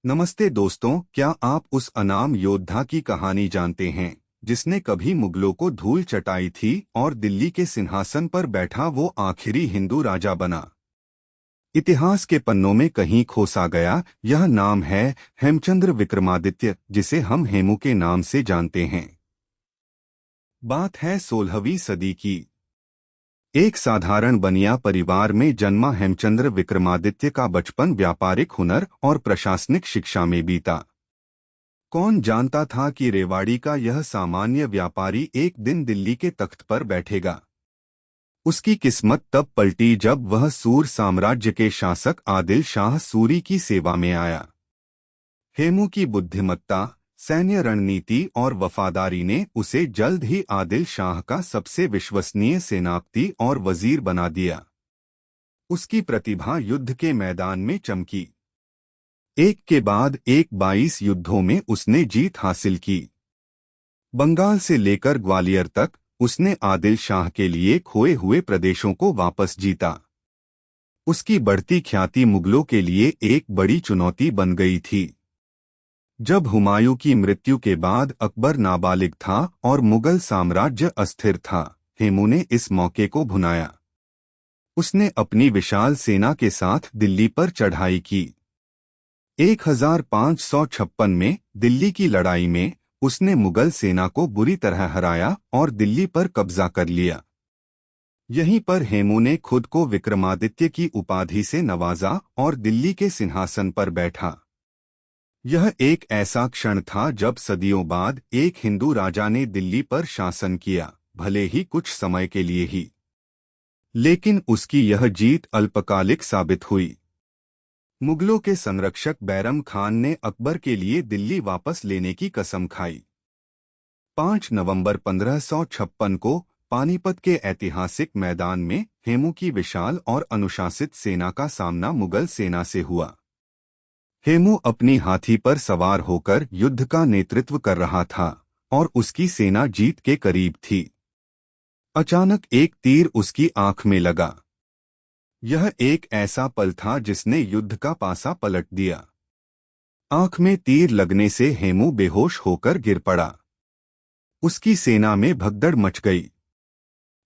नमस्ते दोस्तों, क्या आप उस अनाम योद्धा की कहानी जानते हैं जिसने कभी मुगलों को धूल चटाई थी और दिल्ली के सिंहासन पर बैठा वो आखिरी हिंदू राजा बना। इतिहास के पन्नों में कहीं खोसा गया यह नाम है हेमचंद्र विक्रमादित्य, जिसे हम हेमू के नाम से जानते हैं। बात है 16वीं सदी की। एक साधारण बनिया परिवार में जन्मा हेमचंद्र विक्रमादित्य का बचपन व्यापारिक हुनर और प्रशासनिक शिक्षा में बीता। कौन जानता था कि रेवाड़ी का यह सामान्य व्यापारी एक दिन दिल्ली के तख्त पर बैठेगा। उसकी किस्मत तब पलटी जब वह सूर साम्राज्य के शासक आदिल शाह सूरी की सेवा में आया। हेमू की बुद्धिमत्ता, सैन्य रणनीति और वफादारी ने उसे जल्द ही आदिल शाह का सबसे विश्वसनीय सेनापति और वजीर बना दिया। उसकी प्रतिभा युद्ध के मैदान में चमकी। एक के बाद एक 22 युद्धों में उसने जीत हासिल की। बंगाल से लेकर ग्वालियर तक उसने आदिल शाह के लिए खोए हुए प्रदेशों को वापस जीता। उसकी बढ़ती ख्याति मुगलों के लिए एक बड़ी चुनौती बन गई थी। जब हुमायूं की मृत्यु के बाद अकबर नाबालिग था और मुगल साम्राज्य अस्थिर था, हेमू ने इस मौके को भुनाया। उसने अपनी विशाल सेना के साथ दिल्ली पर चढ़ाई की। 1556 में दिल्ली की लड़ाई में उसने मुगल सेना को बुरी तरह हराया और दिल्ली पर कब्जा कर लिया। यहीं पर हेमू ने खुद को विक्रमादित्य की उपाधि से नवाजा और दिल्ली के सिंहासन पर बैठा। यह एक ऐसा क्षण था जब सदियों बाद एक हिंदू राजा ने दिल्ली पर शासन किया, भले ही कुछ समय के लिए ही। लेकिन उसकी यह जीत अल्पकालिक साबित हुई। मुगलों के संरक्षक बैरम खान ने अकबर के लिए दिल्ली वापस लेने की कसम खाई। 5 नवंबर 1556 को पानीपत के ऐतिहासिक मैदान में हेमू की विशाल और अनुशासित सेना का सामना मुगल सेना से हुआ। हेमू अपनी हाथी पर सवार होकर युद्ध का नेतृत्व कर रहा था और उसकी सेना जीत के करीब थी। अचानक एक तीर उसकी आंख में लगा। यह एक ऐसा पल था जिसने युद्ध का पासा पलट दिया। आंख में तीर लगने से हेमू बेहोश होकर गिर पड़ा। उसकी सेना में भगदड़ मच गई।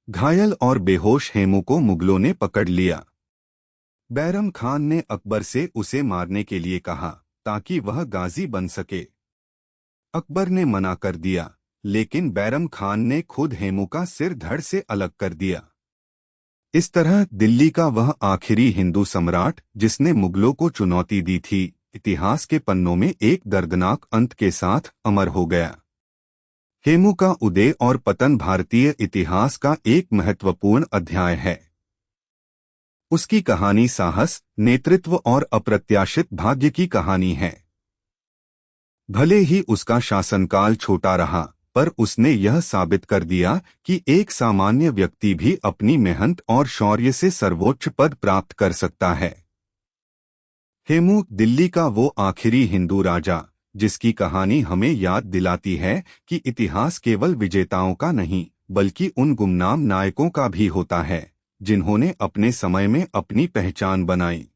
घायल और बेहोश हेमू को मुगलों ने पकड़ लिया। बैरम खान ने अकबर से उसे मारने के लिए कहा ताकि वह गाजी बन सके। अकबर ने मना कर दिया, लेकिन बैरम खान ने खुद हेमू का सिर धड़ से अलग कर दिया। इस तरह दिल्ली का वह आखिरी हिंदू सम्राट जिसने मुगलों को चुनौती दी थी, इतिहास के पन्नों में एक दर्दनाक अंत के साथ अमर हो गया। हेमू का उदय और पतन भारतीय इतिहास का एक महत्वपूर्ण अध्याय है। उसकी कहानी साहस, नेतृत्व और अप्रत्याशित भाग्य की कहानी है। भले ही उसका शासनकाल छोटा रहा, पर उसने यह साबित कर दिया कि एक सामान्य व्यक्ति भी अपनी मेहनत और शौर्य से सर्वोच्च पद प्राप्त कर सकता है। हेमू दिल्ली का वो आखिरी हिंदू राजा जिसकी कहानी हमें याद दिलाती है कि इतिहास केवल विजेताओं का नहीं, बल्कि उन गुमनाम नायकों का भी होता है जिन्होंने अपने समय में अपनी पहचान बनाई।